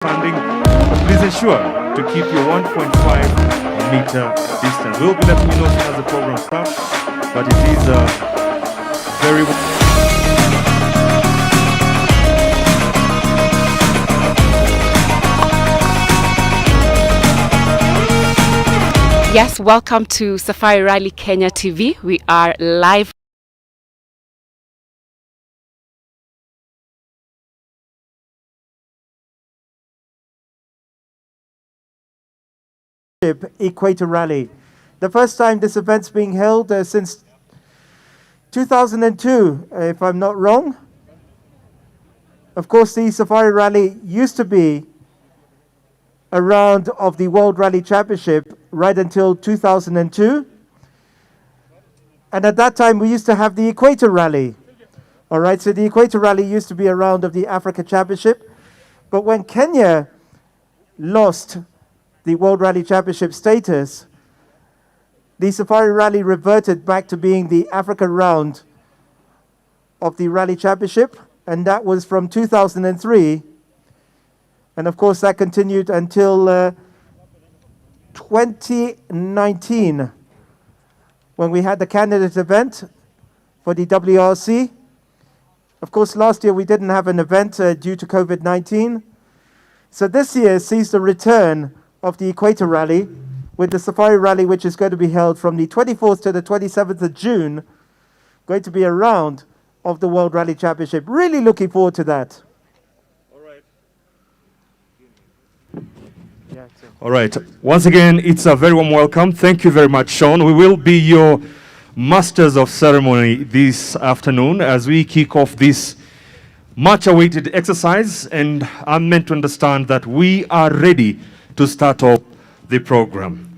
funding, please ensure to keep your 1.5 meter distance. We'll be letting you know as soon as the program starts, but it is very. Yes, welcome to Safari Rally Kenya TV. We are live. Equator Rally. The first time this event's being held since 2002, if I'm not wrong. Of course, the Safari Rally used to be a round of the World Rally Championship right until 2002. And at that time, we used to have the Equator Rally. All right, so the Equator Rally used to be a round of the Africa Championship. But when Kenya lost the World Rally Championship status, the Safari Rally reverted back to being the Africa round of the Rally Championship, and that was from 2003. And of course, that continued until 2019, when we had the candidate event for the WRC. Of course, last year we didn't have an event due to COVID-19. So this year sees the return of the Equator Rally with the Safari Rally, which is going to be held from the 24th to the 27th of June, going to be a round of the World Rally Championship. Really looking forward to that. All right. Once again, it's a very warm welcome. Thank you very much, Sean. We will be your masters of ceremony this afternoon as we kick off this much-awaited exercise, and I'm meant to understand that we are ready to start off the program.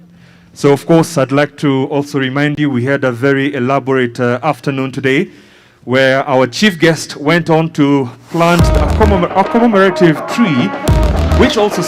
So, of course, I'd like to also remind you we had a very elaborate afternoon today where our chief guest went on to plant a commemorative tree, which also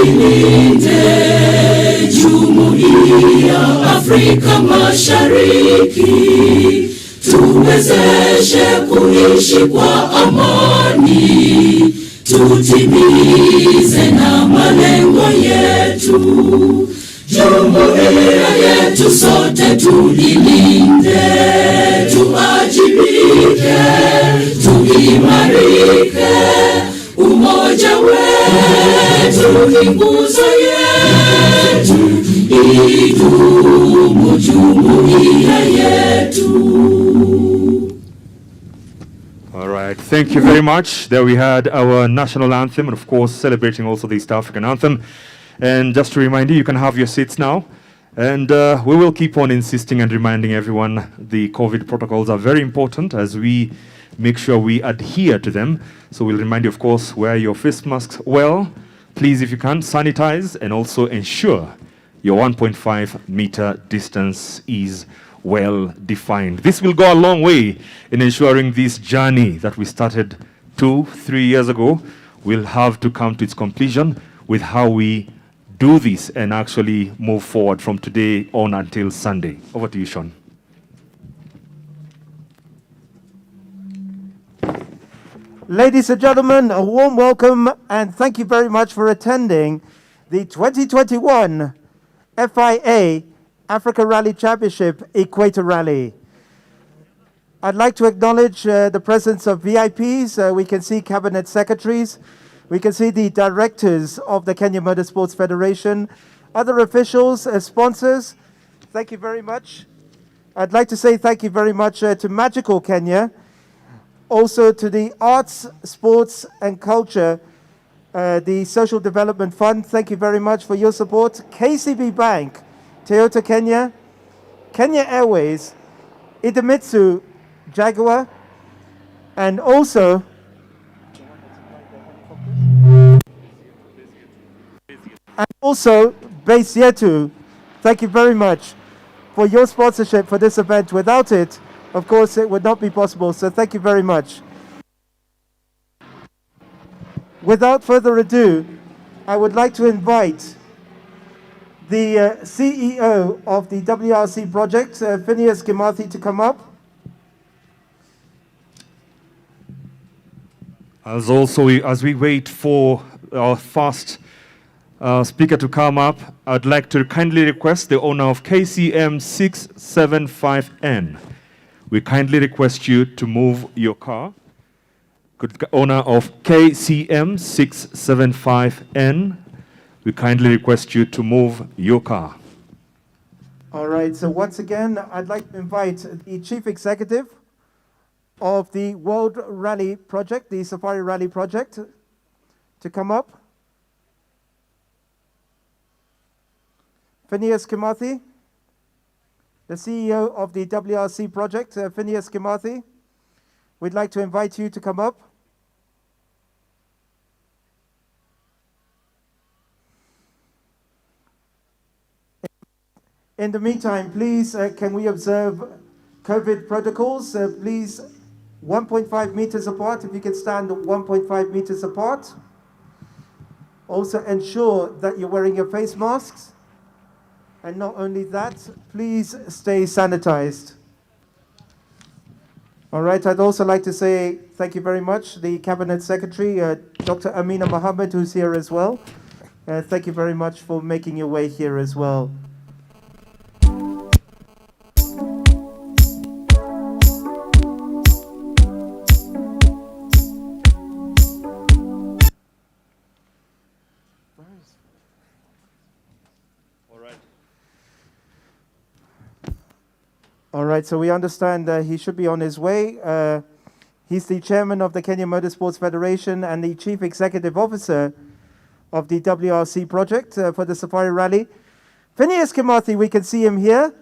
tuilinde Jumuiya Afrika Mashariki, tuwezeshe kuishi kwa amani, tutimize na malengo yetu. Jumuiya yetu sote tuilinde, tuajibike, tuimarike. Umoja wetu ni nguzo yetu, idumu jumuiya yetu. All right, thank you very much. There we had our national anthem, and of course celebrating also the East African anthem. And just to remind you, you can have your seats now. And we will keep on insisting and reminding everyone the COVID protocols are very important as we make sure we adhere to them. So we'll remind you, of course, wear your face masks well. Please, if you can, sanitize and also ensure your 1.5 meter distance is well defined. This will go a long way in ensuring this journey that we started 2-3 years ago will have to come to its completion with how we do this and actually move forward from today on until Sunday. Over to you, Sean. Ladies and gentlemen, a warm welcome and thank you very much for attending the 2021 FIA Africa Rally Championship Equator Rally. I'd like to acknowledge the presence of VIPs. We can see cabinet secretaries. We can see the directors of the Kenya Motorsports Federation, other officials, sponsors. Thank you very much. I'd like to say thank you very much to Magical Kenya, also to the Arts, Sports and Culture, the Social Development Fund. Thank you very much for your support. KCB Bank, Toyota Kenya, Kenya Airways, Idemitsu, Jaguar, and also Base Yetu. Thank you very much for your sponsorship for this event. Without it, of course, it would not be possible. So thank you very much. Without further ado, I would like to invite the CEO of the WRC project, Phineas Kimathi, to come up. As we wait for our first speaker to come up, I'd like to kindly request the owner of KCM 675N. We kindly request you to move your car. Could the owner of KCM 675N, we kindly request you to move your car. All right, so once again, I'd like to invite the Chief Executive of the World Rally Project, the Safari Rally Project, to come up. Phineas Kimathi, the CEO of the WRC project, Phineas Kimathi, we'd like to invite you to come up. In the meantime, please, can we observe COVID protocols? Please, 1.5 meters apart, if you can stand 1.5 meters apart. Also ensure that you're wearing your face masks. And not only that, please stay sanitized. All right, I'd also like to say thank you very much, the Cabinet Secretary, Dr. Amina Mohammed, who's here as well. Thank you very much for making your way here as well. All right, so we understand he should be on his way. He's the chairman of the Kenya Motorsports Federation and the chief executive officer of the WRC project for the Safari Rally. Phineas Kimathi, we can see him here,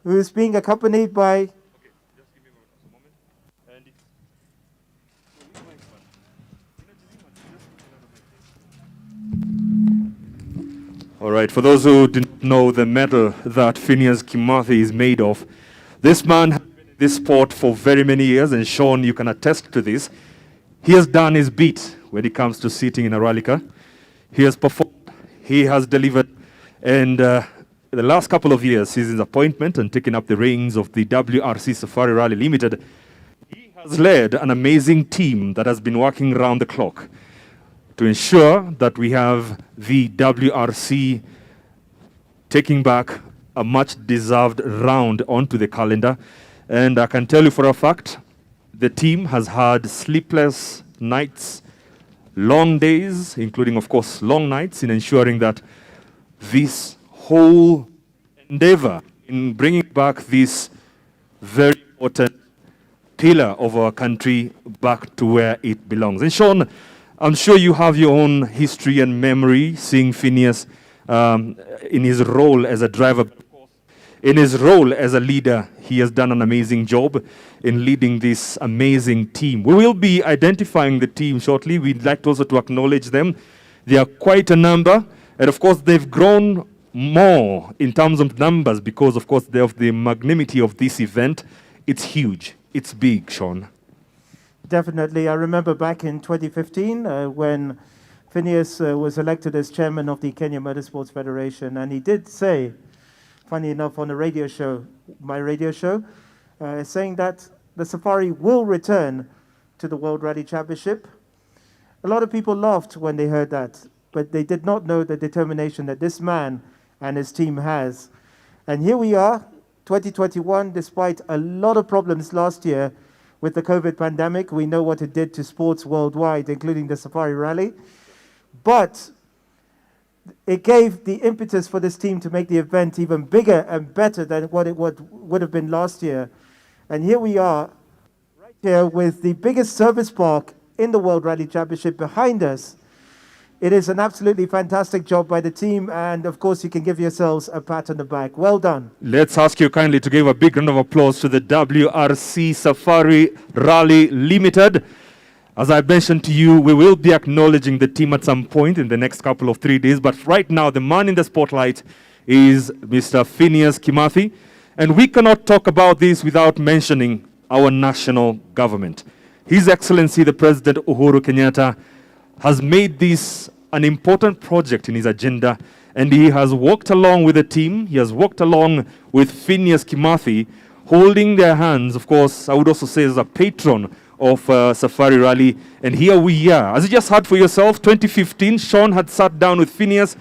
who is being accompanied by... All right, for those who didn't know the medal that Phineas Kimathi is made of, this man has been in this sport for very many years, and Sean, you can attest to this. He has done his bit when it comes to sitting in a rally car. He has performed he has delivered. And the last couple of years, since his appointment and taking up the reins of the WRC Safari Rally Limited, he has led an amazing team that has been working around the clock to ensure that we have the WRC taking back a much-deserved round onto the calendar. And I can tell you for a fact, the team has had sleepless nights, long days, including, of course, long nights, in ensuring that this whole endeavor in bringing back this very important pillar of our country back to where it belongs. And Sean, I'm sure you have your own history and memory seeing Phineas in his role as a driver. In his role as a leader, he has done an amazing job in leading this amazing team. We will be identifying the team shortly. We'd like also to acknowledge them. They are quite a number. And of course, they've grown more in terms of numbers because, of course, of the magnanimity of this event. It's huge. It's big, Sean. Definitely. I remember back in 2015 when Phineas was elected as chairman of the Kenya Motorsports Federation, and he did say, funny enough, on a radio show, my radio show, saying that the safari will return to the World Rally Championship. A lot of people laughed when they heard that, but they did not know the determination that this man and his team has. And here we are, 2021, despite a lot of problems last year with the COVID pandemic. We know what it did to sports worldwide, including the Safari Rally. But it gave the impetus for this team to make the event even bigger and better than what it would have been last year. And here we are, right here with the biggest service park in the World Rally Championship behind us. It is an absolutely fantastic job by the team, and of course you can give yourselves a pat on the back. Well done. Let's ask you kindly to give a big round of applause to the WRC Safari Rally Limited. As I mentioned to you, we will be acknowledging the team at some point in the next couple of 3 days, but right now the man in the spotlight is Mr. Phineas Kimathi, and we cannot talk about this without mentioning our national government. His Excellency the President Uhuru Kenyatta has made this an important project in his agenda, and he has walked along with the team. He has walked along with Phineas Kimathi, holding their hands, of course, I would also say as a patron of Safari Rally. And here we are. As you just heard for yourself, 2015, Sean had sat down with Phineas,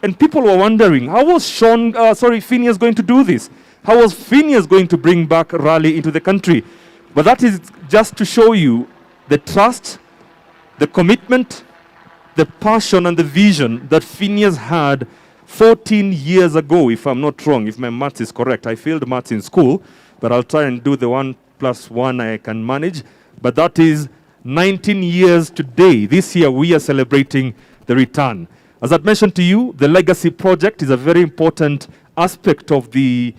and people were wondering, how was Phineas going to do this? How was Phineas going to bring back Rally into the country? But that is just to show you the trust, the commitment, the passion and the vision that Phineas had 14 years ago, if I'm not wrong, if my maths is correct. I failed maths in school, but I'll try and do the 1 + 1 I can manage. But that is 19 years today. This year we are celebrating the return. As I've mentioned to you, the Legacy Project is a very important aspect of the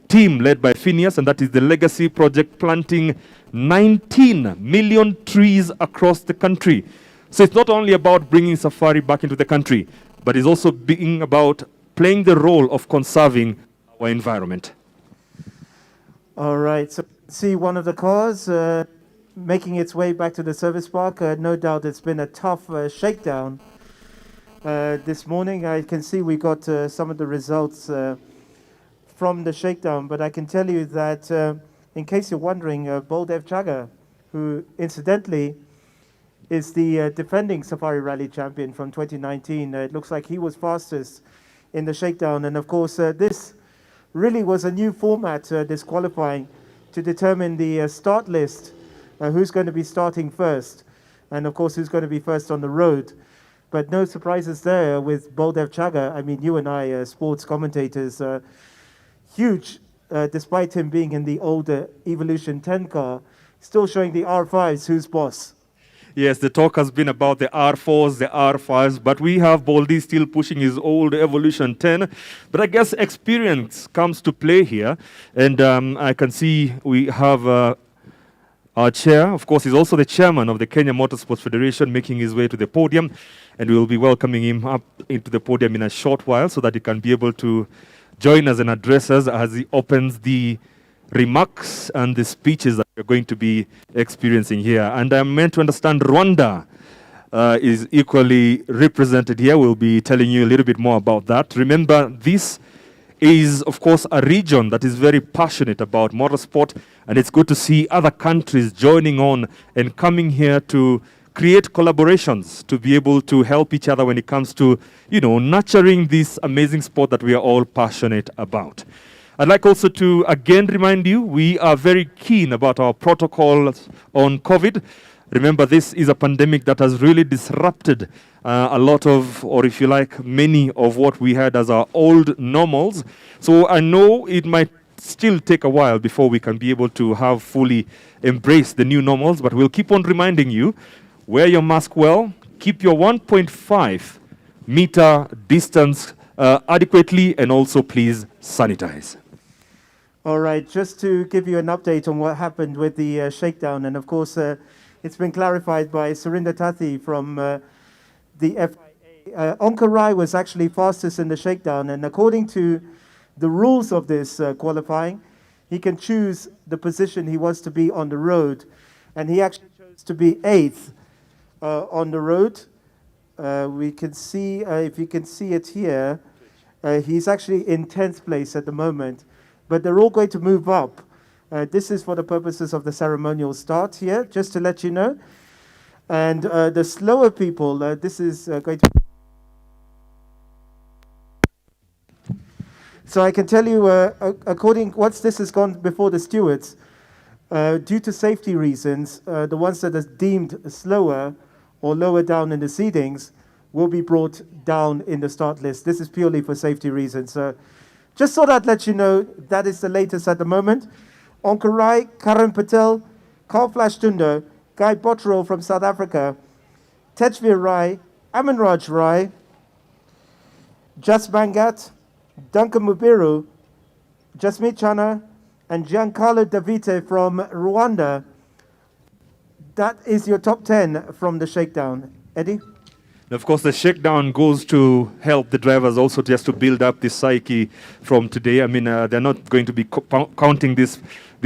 team led by Phineas, and that is the Legacy Project, planting 19 million trees across the country. So it's not only about bringing safari back into the country, but it's also being about playing the role of conserving our environment. All right, so see one of the cars making its way back to the service park. No doubt it's been a tough shakedown this morning. I can see we got some of the results from the shakedown, but I can tell you that in case you're wondering, Baldev Chaga, who incidentally is the defending Safari Rally champion from 2019, it looks like he was fastest in the shakedown. And of course, this really was a new format, disqualifying, to determine the start list, who's going to be starting first, and of course who's going to be first on the road. But no surprises there with Baldev Chaga. I mean, you and I, sports commentators, huge, despite him being in the older Evolution 10 car, still showing the R5s, who's boss. Yes, the talk has been about the R4s, the R5s, but we have Baldy still pushing his old Evolution 10. But I guess experience comes to play here. And I can see we have our chair. Of course, he's also the chairman of the Kenya Motorsports Federation, making his way to the podium. And we will be welcoming him up into the podium in a short while so that he can be able to join us and address us as he opens the remarks and the speeches that we're going to be experiencing here. And I'm meant to understand Rwanda is equally represented here. We'll be telling you a little bit more about that. Remember, this is, of course, a region that is very passionate about motorsport, and it's good to see other countries joining on and coming here to create collaborations to be able to help each other when it comes to, nurturing this amazing sport that we are all passionate about. I'd like also to again remind you, we are very keen about our protocols on COVID. Remember, this is a pandemic that has really disrupted a lot of, or if you like, many of what we had as our old normals. So I know it might still take a while before we can be able to have fully embraced the new normals, but we'll keep on reminding you, wear your mask well, keep your 1.5 meter distance adequately, and also please sanitize. All right, just to give you an update on what happened with the shakedown, and of course, it's been clarified by Surinder Tathi from the FIA. Onkarai was actually fastest in the shakedown, and according to the rules of this qualifying, he can choose the position he wants to be on the road, and he actually chose to be 8th on the road. We can see, if you can see it here, he's actually in 10th place at the moment, but they're all going to move up. This is for the purposes of the ceremonial start here, just to let you know. And the slower people, this is going to... So I can tell you, once this has gone before the stewards, due to safety reasons, the ones that are deemed slower or lower down in the seedings will be brought down in the start list. This is purely for safety reasons. Just thought I'd let you know that is the latest at the moment. Onkarai, Karan Patel, Carl Flash Tundo, Guy Botterill from South Africa, Tejveer Rai, Aminraj Rai, Jas Bangat, Duncan Mubiru, Jasmeet Chana, and Giancarlo Davite from Rwanda. That is your top 10 from the shakedown. Eddie? Of course, the shakedown goes to help the drivers also just to build up the psyche from today. I mean, they're not going to be counting these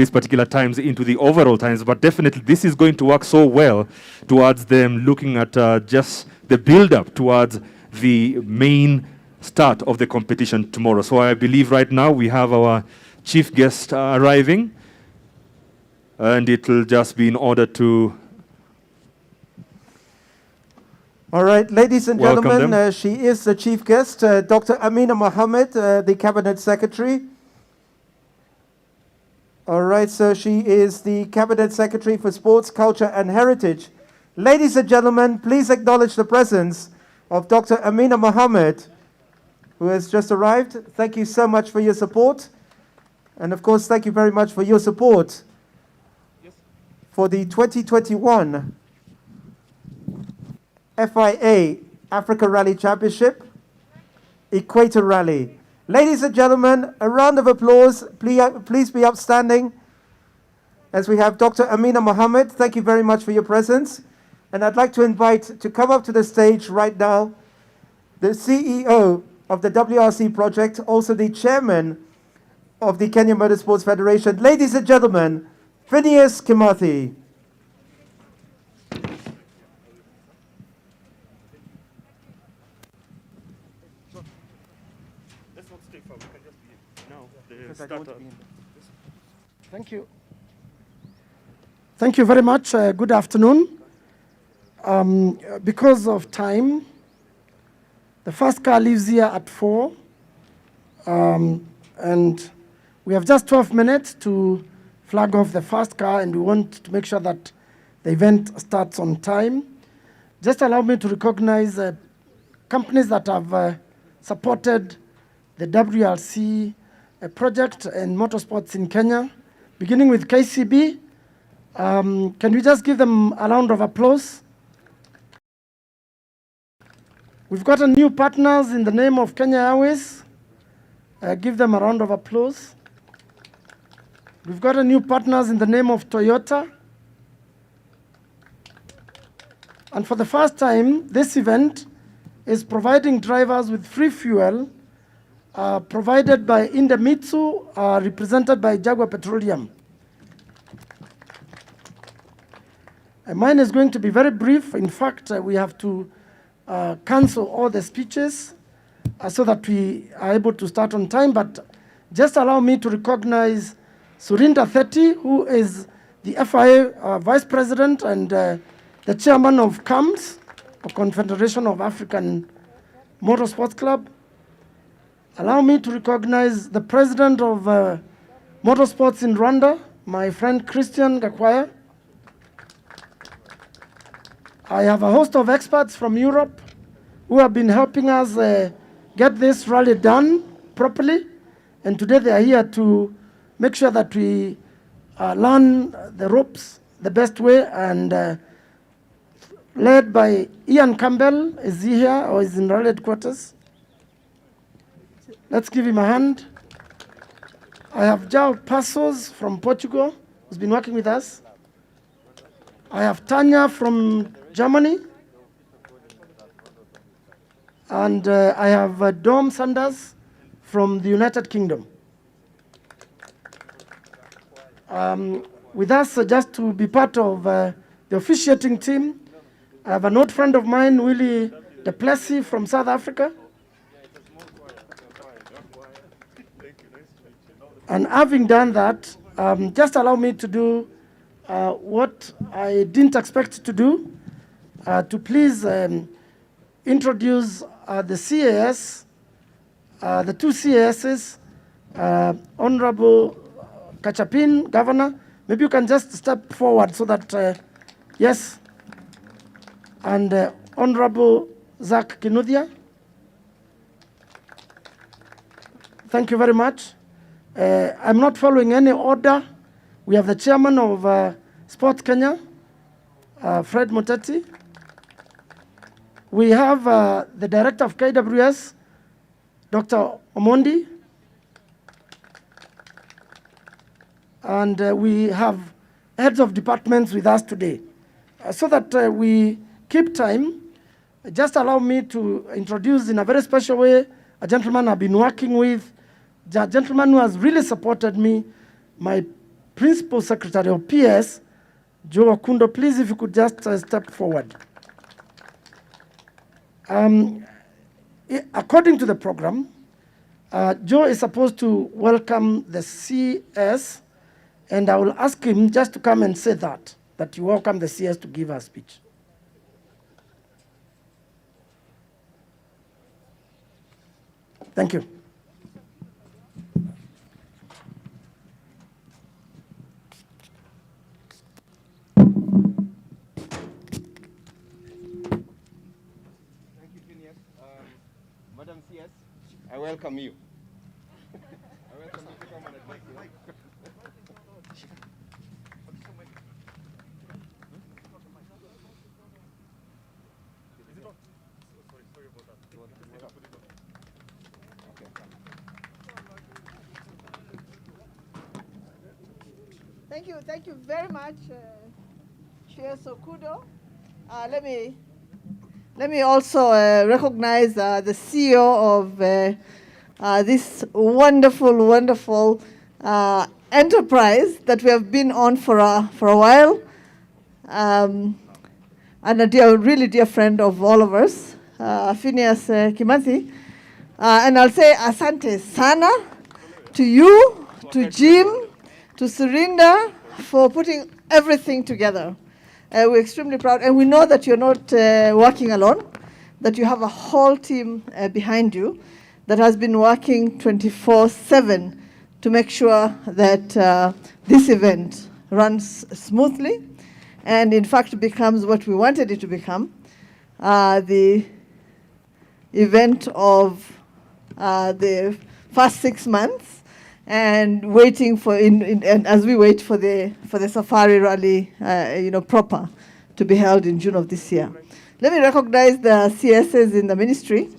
particular times into the overall times, but definitely this is going to work so well towards them looking at just the build-up towards the main start of the competition tomorrow. So I believe right now we have our chief guest arriving, and it will just be in order to... All right, ladies and Welcome gentlemen, she is the chief guest, Dr. Amina Mohammed, the Cabinet Secretary. All right, so she is the Cabinet Secretary for Sports, Culture and Heritage. Ladies and gentlemen, please acknowledge the presence of Dr. Amina Mohammed, who has just arrived. Thank you so much for your support. And of course, thank you very much for your support for the 2021 FIA Africa Rally Championship, EQUATOR Rally. Ladies and gentlemen, a round of applause. Please be upstanding as we have Dr. Amina Mohammed. Thank you very much for your presence. And I'd like to invite to come up to the stage right now the CEO of the WRC project, also the chairman of the Kenya Motorsports Federation. Ladies and gentlemen, Phineas Kimathi. Thank you. Thank you very much. Good afternoon. Because of time, the first car leaves here at 4. And we have just 12 minutes to flag off the first car, and we want to make sure that the event starts on time. Just allow me to recognize companies that have supported the WRC project and motorsports in Kenya, beginning with KCB. Can we just give them a round of applause? We've got a new partners in the name of Kenya Airways. Give them a round of applause. We've got a new partners in the name of Toyota. And for the first time, this event is providing drivers with free fuel provided by Indemitsu, represented by Jaguar Petroleum. Mine is going to be very brief. In fact, we have to cancel all the speeches so that we are able to start on time. But just allow me to recognize Surinda Theti, who is the FIA Vice President and the Chairman of CAMS, or Confederation of African Motorsports Club. Allow me to recognize the President of Motorsports in Rwanda, my friend Christian Gakwaya. I have a host of experts from Europe who have been helping us get this rally done properly. And today they are here to make sure that we learn the ropes the best way. And led by Ian Campbell, is he here or is in rally headquarters? Let's give him a hand. I have João Passos from Portugal, who's been working with us. I have Tanya from Germany. And I have Dom Sanders from the United Kingdom. With us, just to be part of the officiating team, I have an old friend of mine, Willie de Plessis from South Africa. And having done that, just allow me to do what I didn't expect to do, to please introduce the CAS, the two CASs, Honorable Kachapin, Governor. Maybe you can just step forward so that, yes, and Honorable Zach Kinuthia. Thank you very much. I'm not following any order. We have the chairman of Sports Kenya, Fred Moteti. We have the director of KWS, Dr. Omondi. And we have heads of departments with us today. So that we keep time, just allow me to introduce in a very special way a gentleman I've been working with, a gentleman who has really supported me, my Principal Secretary of PS, Joe Okundo. Please, if you could just step forward. According to the program, Joe is supposed to welcome the CS, and I will ask him just to come and say that you welcome the CS to give a speech. Thank you. Madam CS, I welcome you. I welcome you to come and address you. Thank you very much, Chair Sokudo. Let me also recognize the CEO of this wonderful enterprise that we have been on for a while, and a really dear friend of all of us, Phineas Kimathi. And I'll say asante sana to you, to Jim, to Surinda for putting everything together. We're extremely proud, and we know that you're not working alone, that you have a whole team behind you that has been working 24/7 to make sure that this event runs smoothly and in fact becomes what we wanted it to become, the event of the first 6 months, and waiting for and as we wait for the safari rally, proper to be held in June of this year. Let me recognize the CSs in the ministry,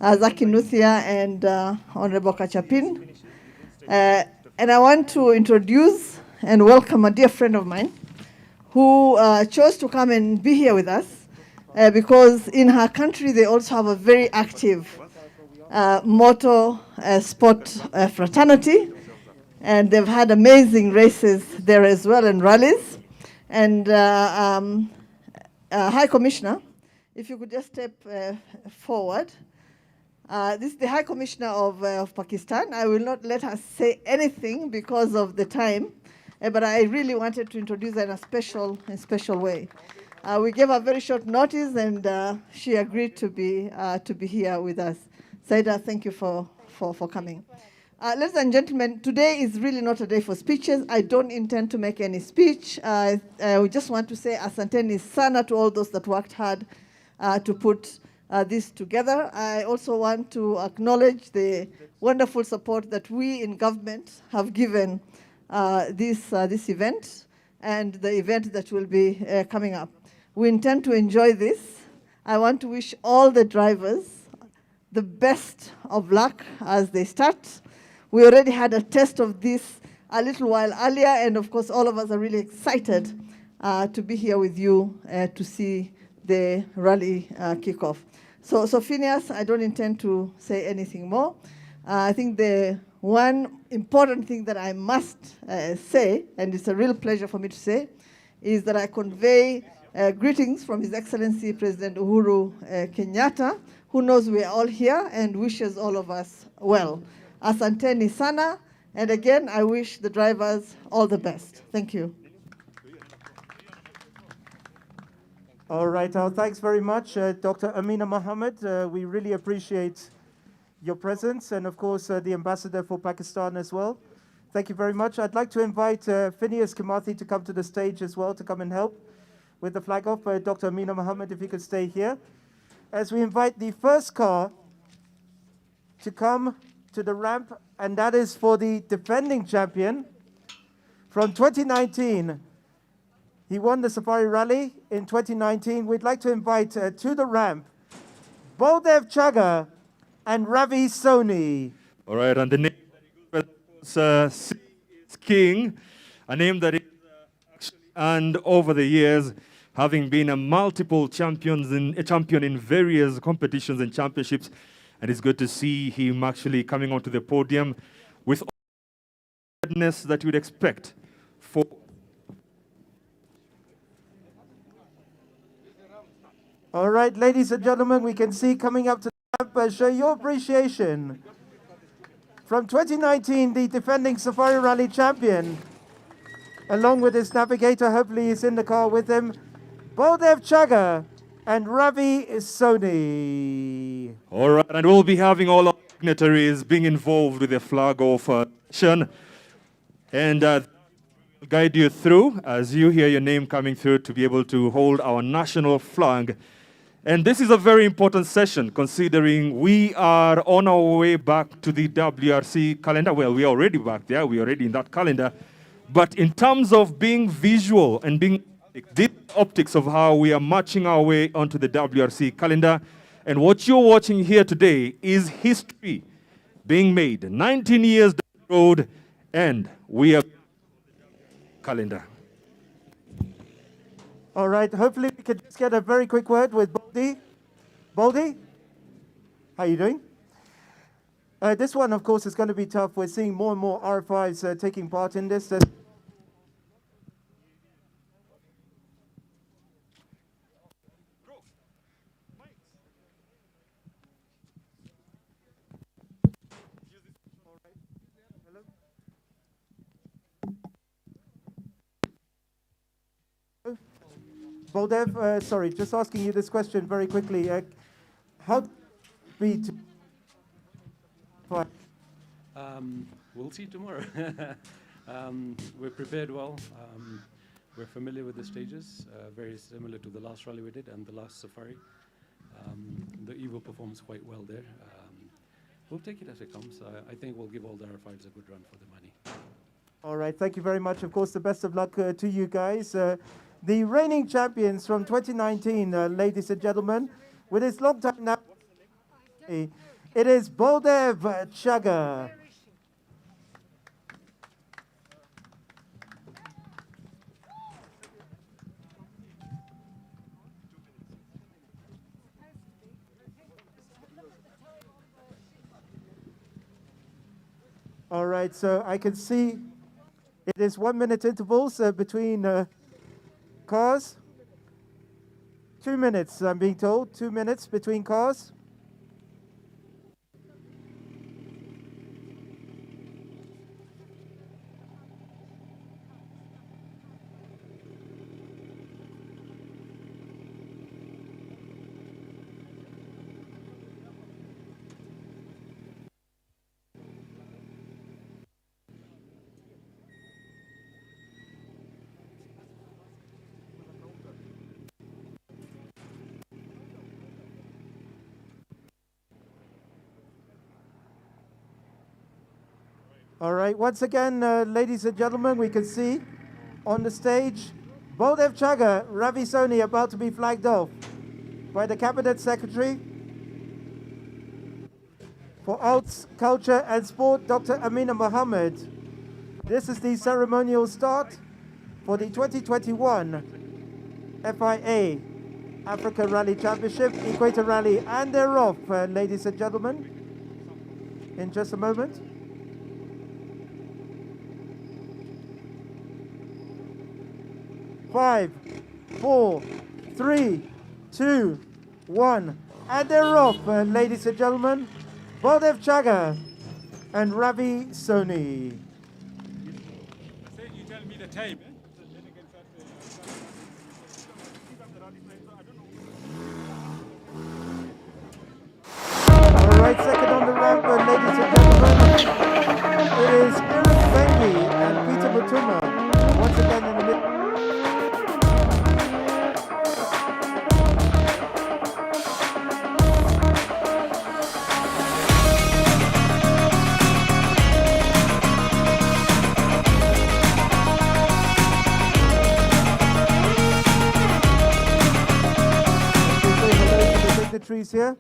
Zaki Nuthia and Honorable Kachapin. And I want to introduce and welcome a dear friend of mine who chose to come and be here with us because in her country they also have a very active motor sport fraternity, and they've had amazing races there as well and rallies. And High Commissioner, if you could just step forward. This is the High Commissioner of Pakistan. I will not let her say anything because of the time, but I really wanted to introduce her in a special way. We gave her very short notice, and she agreed to be here with us. Saida, thank you for coming. Ladies and gentlemen, today is really not a day for speeches. I don't intend to make any speech. We just want to say asanteni sana to all those that worked hard to put this together. I also want to acknowledge the wonderful support that we in government have given this event and the event that will be coming up. We intend to enjoy this. I want to wish all the drivers the best of luck as they start. We already had a test of this a little while earlier, and of course all of us are really excited to be here with you to see the rally kickoff. So Phineas, I don't intend to say anything more. I think the one important thing that I must say, and it's a real pleasure for me to say, is that I convey greetings from His Excellency President Uhuru Kenyatta, who knows we are all here and wishes all of us well. Asanteni sana, and again, I wish the drivers all the best. Thank you. All right, thanks very much, Dr. Amina Mohammed. We really appreciate your presence, and of course, the Ambassador for Pakistan as well. Thank you very much. I'd like to invite Phineas Kimathi to come to the stage as well to come and help with the flag off. Dr. Amina Mohammed, if you could stay here. As we invite the first car to come to the ramp, and that is for the defending champion from 2019. He won the Safari Rally in 2019. We'd like to invite to the ramp Baldev Chaga and Ravi Soni. All right, and the name that is King, a name that is actually earned over the years, having been a multiple champion in various competitions and championships. And it's good to see him actually coming onto the podium with all the readiness that you would expect for. All right, ladies and gentlemen, we can see coming up to the ramp, show your appreciation. From 2019, the defending Safari Rally champion, along with his navigator, hopefully he's in the car with him, Baldev Chaga and Ravi Soni. All right, and we'll be having all our dignitaries being involved with the flag off session, and guide you through as you hear your name coming through to be able to hold our national flag. And this is a very important session considering we are on our way back to the WRC calendar. Well, we are already back there, we are already in that calendar. But in terms of being visual and being the optics of how we are marching our way onto the WRC calendar, and what you're watching here today is history being made. 19 years down the road, and we are calendar. All right, hopefully we can just get a very quick word with Baldy. Baldy, how are you doing? This one, of course, is going to be tough. We're seeing more and more RFIs taking part in this. Baldev, sorry, just asking you this question very quickly. How be to we'll see tomorrow. We're prepared well. We're familiar with the stages, very similar to the last rally we did and the last safari. The Evo performs quite well there. We'll take it as it comes. I think we'll give all the RFIs a good run for the money. All right, thank you very much. Of course, the best of luck to you guys. The reigning champions from 2019, ladies and gentlemen, with his long time now, it is Baldev Chaga. All right, so I can see it is 1 minute intervals between cars. 2 minutes, I'm being told. 2 minutes between cars. All right, once again, ladies and gentlemen, we can see on the stage Baldev Chaga, Ravi Soni about to be flagged off by the Cabinet Secretary for Arts, Culture and Sport, Dr. Amina Mohammed. This is the ceremonial start for the 2021 FIA Africa Rally Championship, Equator Rally, and they're off, ladies and gentlemen, in just a moment. 5, 4, 3, 2, 1, and they're off, ladies and gentlemen. Baldev Chaga and Ravi Soni. You tell me the time. All right, second on the ramp, ladies and gentlemen, it is Eric Bengi and Peter Mutuma once again in the middle. Trees here.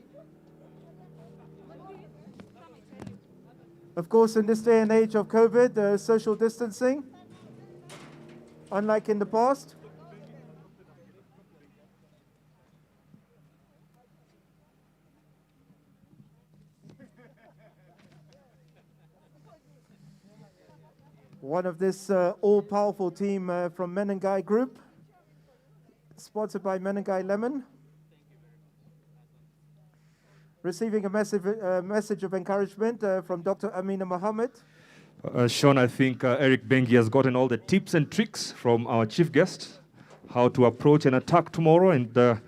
Of course, in this day and age of COVID, social distancing, unlike in the past. One of this all-powerful team from Menengai Group, sponsored by Menengai Lemon. Receiving a message of encouragement from Dr. Amina Mohammed. Sean, I think Eric Bengi has gotten all the tips and tricks from our chief guest, how to approach an attack tomorrow. And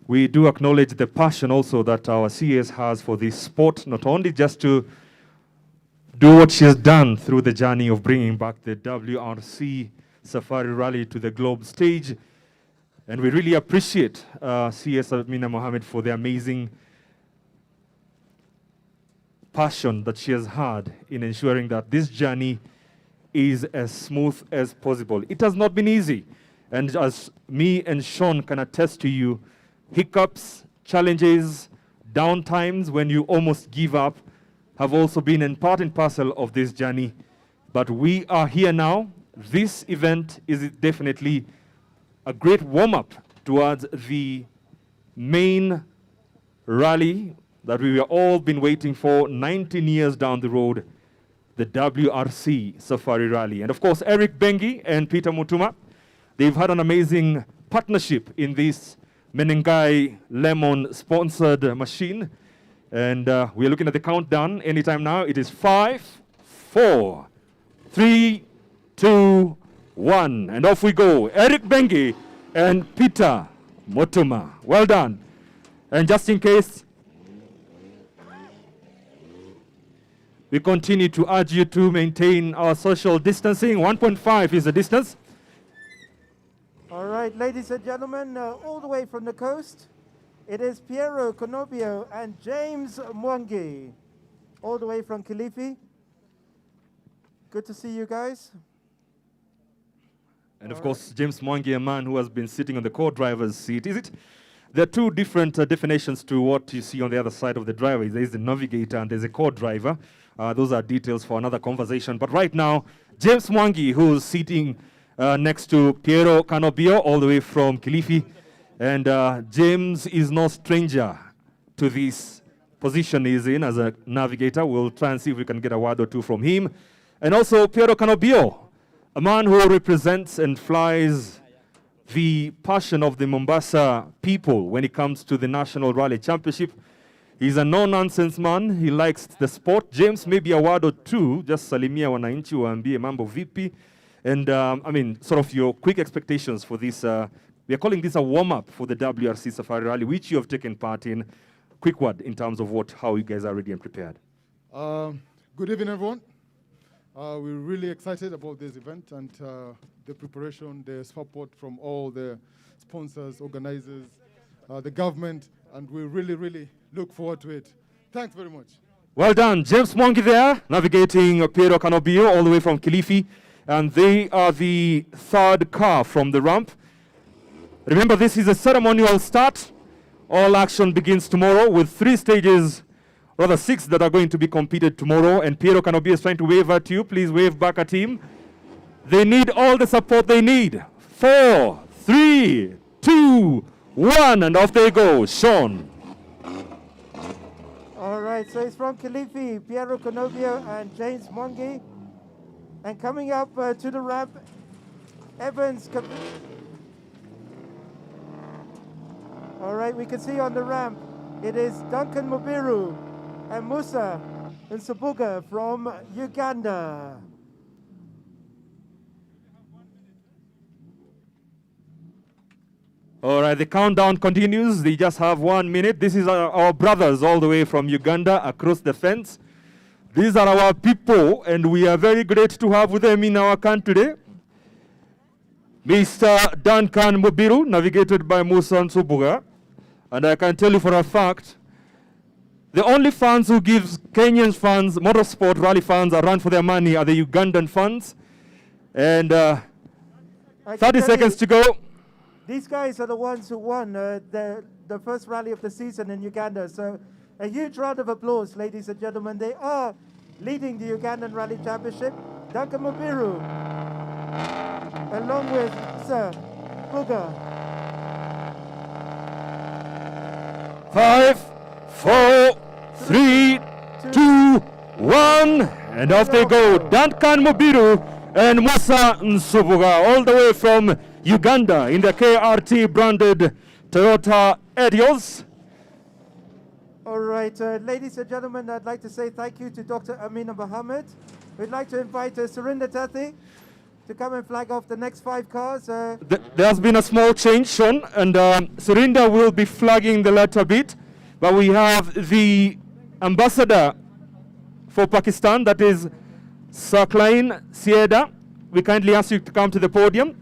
we do acknowledge the passion also that our CS has for this sport, not only just to do what she has done through the journey of bringing back the WRC Safari Rally to the globe stage. And we really appreciate CS Amina Mohammed for the amazing passion that she has had in ensuring that this journey is as smooth as possible. It has not been easy. And as me and Sean can attest to you, hiccups, challenges, downtimes when you almost give up have also been in part and parcel of this journey. But we are here now. This event is definitely a great warm-up towards the main rally that we have all been waiting for 19 years down the road, the WRC Safari Rally. And of course, Eric Bengi and Peter Mutuma, they've had an amazing partnership in this Menengai Lemon sponsored machine. And we're looking at the countdown anytime now. It is 5, 4, 3, 2, 1. And off we go. Eric Bengi and Peter Mutuma. Well done. And just in case, we continue to urge you to maintain our social distancing. 1.5 is the distance. All right, ladies and gentlemen, all the way from the coast, it is Piero Conobio and James Mwangi, all the way from Kilifi. Good to see you guys. And of course, James Mwangi, a man who has been sitting on the co-driver's seat. Is it? There are two different definitions to what you see on the other side of the driver. There is the navigator and there's a co-driver. Those are details for another conversation. But right now, James Mwangi, who's sitting next to Piero Canobio, all the way from Kilifi. And James is no stranger to this position he's in as a navigator. We'll try and see if we can get a word or two from him. And also Piero Canobio, a man who represents and flies the passion of the Mombasa people when it comes to the National Rally Championship. He's a no-nonsense man. He likes the sport. James, maybe a word or two, just salimia wananchi waambie mambo vipi. And I mean, sort of your quick expectations for this. We are calling this a warm-up for the WRC Safari Rally, which you have taken part in. Quick word in terms of how you guys are ready and prepared. Good evening, everyone. We're really excited about this event and the preparation, the support from all the sponsors, organizers, the government, and we really, really look forward to it. Thanks very much. Well done. James Mwangi there, navigating Piero Canobio all the way from Kilifi, and they are the third car from the ramp. Remember, this is a ceremonial start. All action begins tomorrow with 3 stages, rather 6 that are going to be competed tomorrow, and Piero Canobio is trying to wave at you. Please wave back at him. They need all the support they need. 4, 3, 2, 1, and off they go. Sean. All right, so it's from Kilifi, Piero Canobio and James Mwangi. And coming up to the ramp, Evans. All right, we can see on the ramp, it is Duncan Mubiru and Musa Nsubuga from Uganda. All right, the countdown continues. They just have 1 minute. This is our brothers all the way from Uganda across the fence. These are our people, and we are very great to have with them in our country. Mr. Duncan Mubiru, navigated by Musa Nsubuga. And I can tell you for a fact, the only fans who gives Kenyan fans, motorsport rally fans, a run for their money are the Ugandan fans. And 30 seconds to go. These guys are the ones who won the first rally of the season in Uganda. So a huge round of applause, ladies and gentlemen. They are leading the Ugandan Rally Championship. Duncan Mubiru, along with Sir Buga. 5, 4, 3, 2, 1, and off they go. Duncan Mubiru and Musa Nsubuga, all the way from Uganda in the KRT branded Toyota Etios. All right, ladies and gentlemen, I'd like to say thank you to Dr. Amina Mohammed. We'd like to invite Surinder Tathi to come and flag off the next 5 cars. There's been a small change, Sean, and Surinder will be flagging the latter bit, but we have the ambassador for Pakistan, that is Saklain Sieda. We kindly ask you to come to the podium.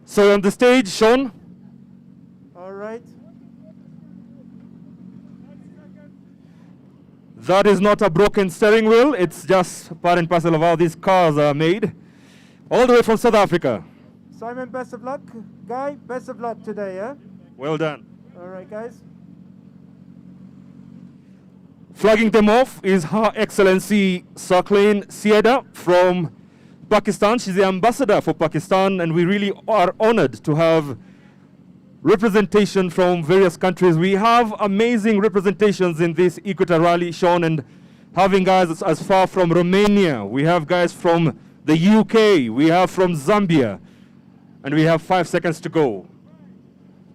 So on the stage, Sean. All right. That is not a broken steering wheel. It's just part and parcel of how these cars are made. All the way from South Africa. Simon, best of luck. Guy, best of luck today, yeah? Well done. All right, guys. Flagging them off is Her Excellency Saklain Sieda from Pakistan. She's the ambassador for Pakistan, and we really are honored to have representation from various countries. We have amazing representations in this EQUATOR rally, Sean, and having guys as far from Romania. We have guys from the UK. We have from Zambia. And we have 5 seconds to go.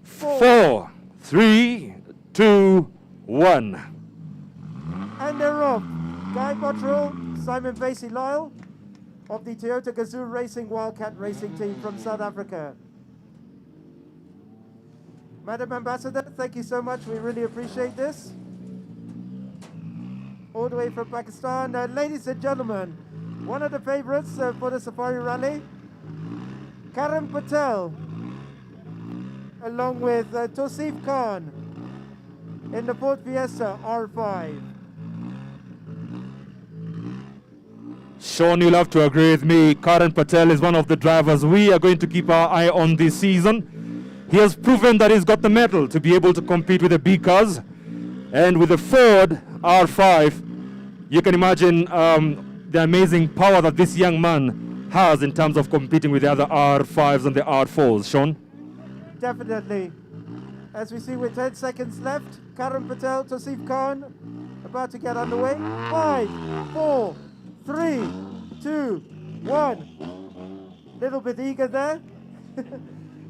4, 3, 2, 1. And they're off. Guy Bottrell, Simon Vasey Lyle of the Toyota Gazoo Racing Wildcat Racing Team from South Africa. Madam Ambassador, thank you so much. We really appreciate this. All the way from Pakistan. Ladies and gentlemen, one of the favorites for the Safari Rally, Karan Patel, along with Tosif Khan in the Ford Fiesta R5. Sean, you'll have to agree with me. Karan Patel is one of the drivers we are going to keep our eye on this season. He has proven that he's got the mettle to be able to compete with the big cars. And with the Ford R5, you can imagine the amazing power that this young man has in terms of competing with the other R5s and the R4s. Sean? Definitely. As we see with 10 seconds left, Karan Patel, Tosif Khan, about to get underway. 5, 4, 3, 2, 1. Little bit eager there.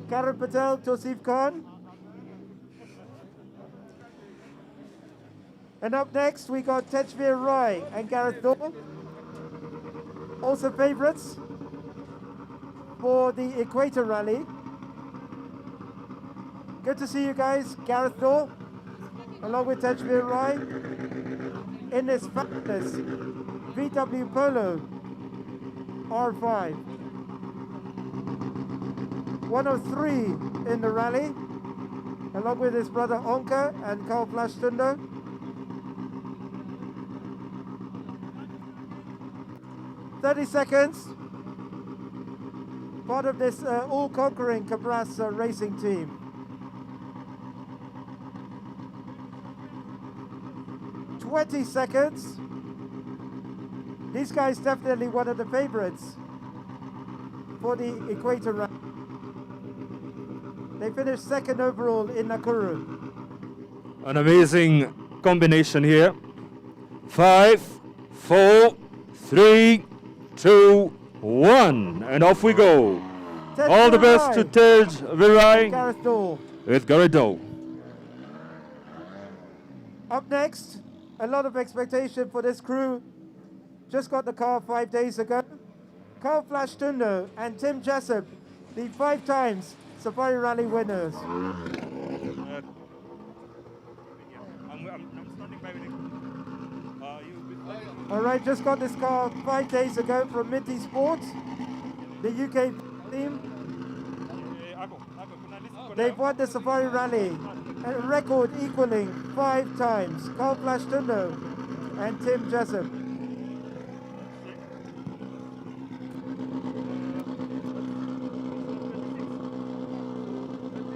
Karan Patel, Tosif Khan. And up next, we got Tejveer Rai and Gareth Daw. Also favorites for the Equator Rally. Good to see you guys. Gareth Daw, along with Tejveer Rai, in this fabulous VW Polo R5. One of three in the rally, along with his brother Onka and Carl Flashtundo. "30 seconds, part of this all-conquering Cabras racing team. "20 seconds. These guys definitely one of the favorites for the Equator Rally. They finished second overall in Nakuru. An amazing combination here. 5, 4, 3, 2, 1. And off we go. All the best to Tejveer Rai Gareth Daw. with Gareth Daw. Up next, a lot of expectation for this crew. Just got the car 5 days ago. Carl Flashtundo and Tim Jessup, the 5 times Safari Rally winners. I'm standing by with All right, just got this car 5 days ago from Minty Sports, the UK team. They've won the Safari Rally, a record equaling 5 times. Carl Flashtundo and Tim Jessup.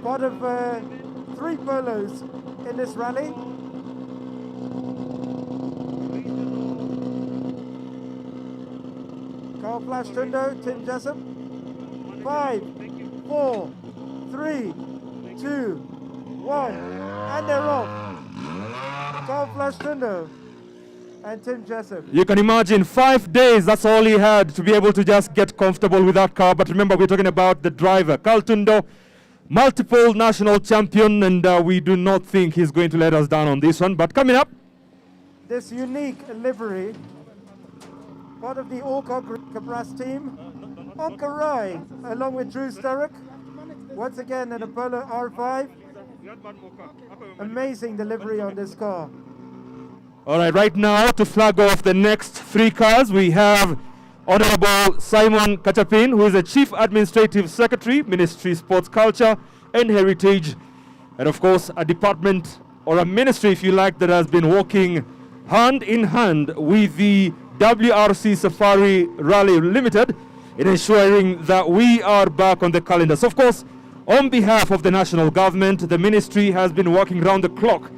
Part of 3 polos in this rally. Carl Flashtundo, Tim Jessup. 5, 4, 3, 2, 1, and they're off. Carl Flashtundo and Tim Jessup. You can imagine 5 days, that's all he had to be able to just get comfortable with that car. But remember, we're talking about the driver, Carl Tundo, multiple national champion, and we do not think he's going to let us down on this one. But coming up, This unique livery, part of the all-conquering Cabras team, Onka Rai, along with Drew Sturrock, once again in a Polo R5. Amazing delivery on this car. all right now to flag off the next 3 cars, we have Honorable Simon Kachapin, who is the Chief Administrative Secretary, Ministry Sports Culture and Heritage, and of course a department or a ministry, if you like, that has been working hand in hand with the WRC Safari Rally Limited in ensuring that we are back on the calendar. So of course, on behalf of the national government, the ministry has been working round the clock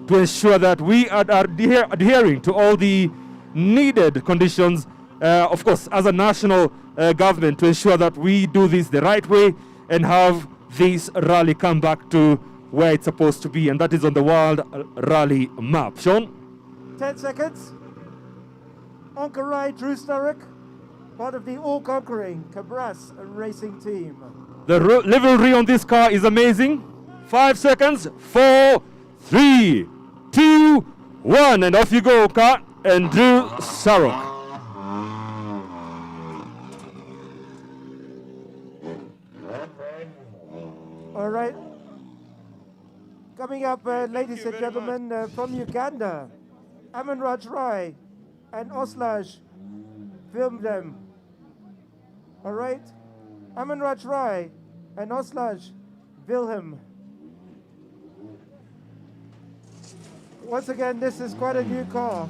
to ensure that we are adhering to all the needed conditions, of course, as a national government, to ensure that we do this the right way and have this rally come back to where it's supposed to be, and that is on the World Rally map. Sean? 10 seconds. Onka Rai, Drew Sturrock, part of the all-conquering Cabras racing team. The livery on this car is amazing. 5 seconds. 4, 3, 2, 1, and off you go, car and Drew Sturrock. All right. Coming up, ladies and gentlemen, from Uganda, Aman Raj Rai and Oslaj filmed them. All right. Aman Raj Rai and Oslaj Wilhelm. Once again, this is quite a new car.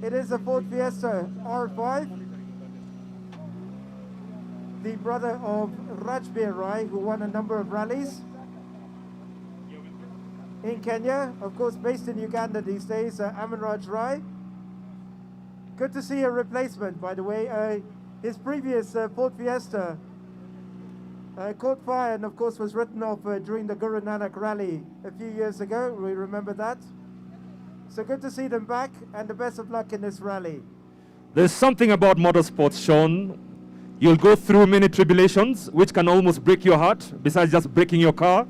It is a Ford Fiesta R5. The brother of Rajbir Rai, who won a number of rallies in Kenya, of course based in Uganda these days, Aman Raj Rai. Good to see a replacement, by the way. His previous Ford Fiesta caught fire and of course was written off during the Guru Nanak rally a few years ago. We remember that. So good to see them back, and the best of luck in this rally. There's something about motorsports, Sean. You'll go through many tribulations, which can almost break your heart, besides just breaking your car.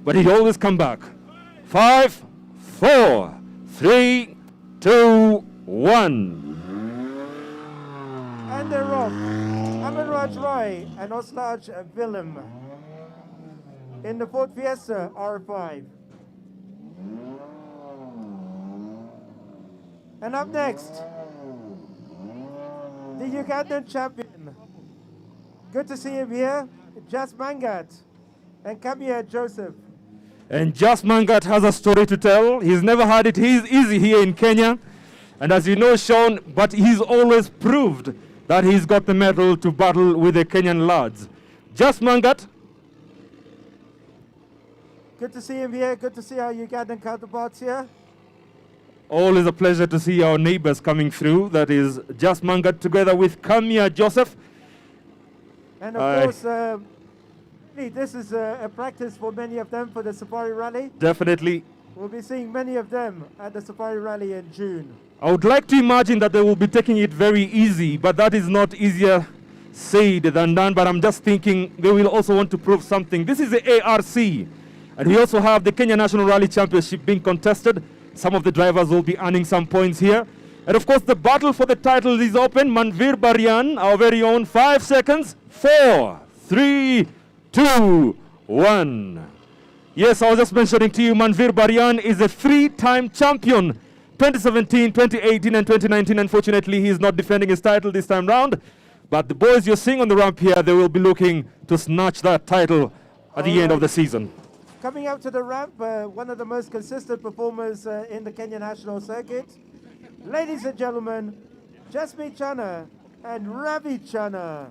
But you always come back. 5, 4, 3, 2, 1. And they're off. Amaraj Roy and Oslaj Willem in the Ford Fiesta R5. And up next, the Ugandan champion. Good to see him here, Jas Mangat and Kamia Joseph. And Jas Mangat has a story to tell. He's never had it easy here in Kenya. And as you know, Sean, but he's always proved that he's got the mettle to battle with the Kenyan lads. Jas Mangat. Good to see him here. Good to see our Ugandan counterparts here. Always a pleasure to see our neighbors coming through. That is Jas Mangat together with Kamia Joseph. And of course, this is a practice for many of them for the Safari Rally. Definitely. We'll be seeing many of them at the Safari Rally in June. I would like to imagine that they will be taking it very easy, but that is not easier said than done. But I'm just thinking they will also want to prove something. This is the ARC, and we also have the Kenya National Rally Championship being contested. Some of the drivers will be earning some points here. And of course, the battle for the title is open. Manvir Baryan, our very own, 5 seconds. 4, 3, 2, 1. Yes, I was just mentioning to you, Manvir Baryan is a 3-time champion. 2017, 2018, and 2019. Unfortunately, he is not defending his title this time round. But the boys you're seeing on the ramp here, they will be looking to snatch that title at the end of the season. Coming up to the ramp, one of the most consistent performers in the Kenya National Circuit. Ladies and gentlemen, Jasmine Chana and Ravi Chana.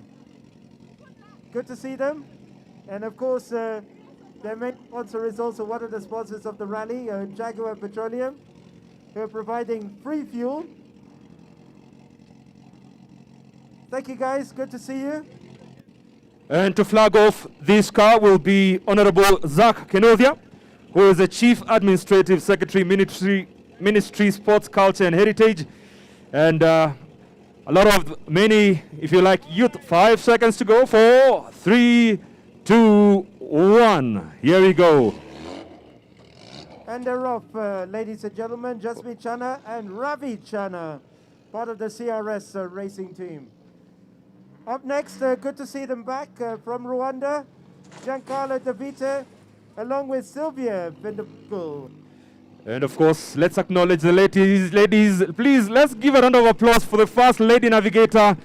Good to see them. And of course, their main sponsor is also one of the sponsors of the rally, Jaguar Petroleum, who are providing free fuel. Thank you guys, good to see you. And to flag off this car will be Honorable Zach Kenothia, who is the Chief Administrative Secretary, Ministry Sports, Culture and Heritage. And a lot of many, if you like, youth. 5 seconds to go. 4, 3, 2, 1. Here we go. And they're off, ladies and gentlemen, Jasmine Chana and Ravi Chana, part of the CRS racing team. Up next, good to see them back from Rwanda, Giancarlo Davite, along with Sylvia Vendable. And of course, let's acknowledge the ladies. Ladies, please, let's give a round of applause for the first lady navigator.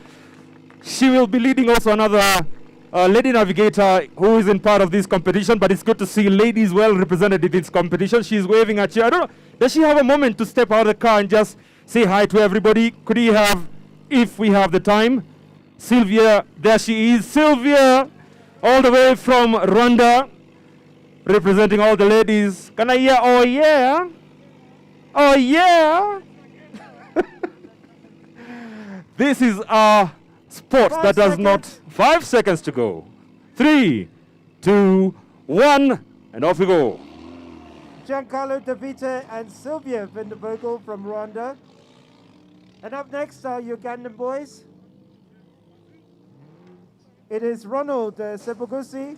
She will be leading also another lady navigator who is in part of this competition, but it's good to see ladies well represented in this competition. She's waving at you. I don't know, does she have a moment to step out of the car and just say hi to everybody? Could he have, if we have the time? Sylvia, there she is. Sylvia, all the way from Rwanda, representing all the ladies. Can I hear, oh yeah? Oh yeah? This is a sport that does not. 5 seconds to go. 3, 2, 1, and off we go. Giancarlo Davite and Sylvia Vendable from Rwanda. And up next are Ugandan boys. It is Ronald Sebugusi